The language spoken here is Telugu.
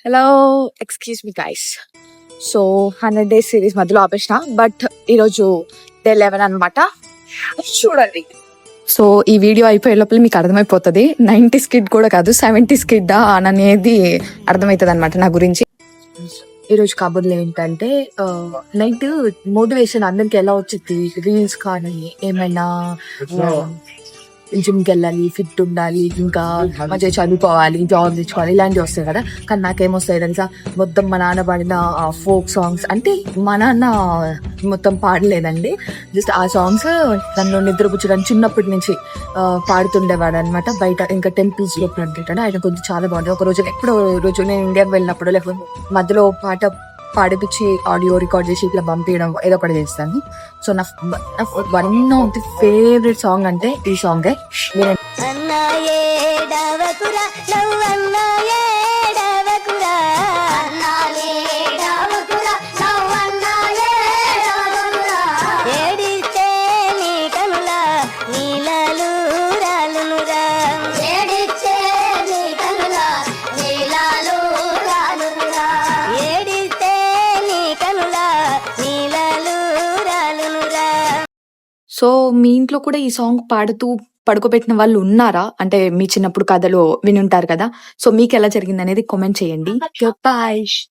Hello, excuse me guys. So 100 days series మధ్యలో ఆపేసిన, బట్ ఈరోజు డే 11 అనమాట. చూడండి. సో ఈ వీడియో అయిపోయే లోపల మీకు అర్థమైపోతుంది 90s కిడ్ కూడా కాదు 70s కిడ్ అనేది అర్థమవుతుంది అనమాట నా గురించి. ఈరోజు కబుర్లు ఏంటంటే నైట్ మోటివేషన్ అందరికి ఎలా వచ్చింది, రీల్స్ కానీ ఏమైనా జిమ్కి వెళ్ళాలి, ఫిట్ ఉండాలి, ఇంకా మంచిగా చదువుకోవాలి, జాబ్ తెచ్చుకోవాలి, ఇలాంటివి వస్తాయి కదా. కానీ నాకేమొస్తాయి తెలుసా, మొత్తం మా నాన్న పాడిన ఫోక్ సాంగ్స్. అంటే మా నాన్న మొత్తం పాడలేదండి, జస్ట్ ఆ సాంగ్స్ నన్ను నిద్రపుచ్చడానికి చిన్నప్పటి నుంచి పాడుతుండేవాడు అనమాట. బయట ఇంకా టెంపుల్స్ లో అంటే ఆయన కొంచెం చాలా బాగుంటుంది. ఒక రోజు ఎప్పుడో రోజు నేను ఇండియాకి వెళ్ళినప్పుడు లేకపోతే మధ్యలో పాట పాడిపించి ఆడియో రికార్డ్ చేసి ఇట్లా పంపించడం ఏదో ఒకటి చేస్తాను. సో నా one of the favourite song అంటే ఈ సాంగే. సో మీ ఇంట్లో కూడా ఈ సాంగ్ పాడుతూ పడుకోబెట్టిన వాళ్ళు ఉన్నారా? అంటే మీ చిన్నప్పుడు కథలు వినుంటారు కదా. సో మీకు ఎలా జరిగింది అనేది కామెంట్ చేయండి. బాయ్.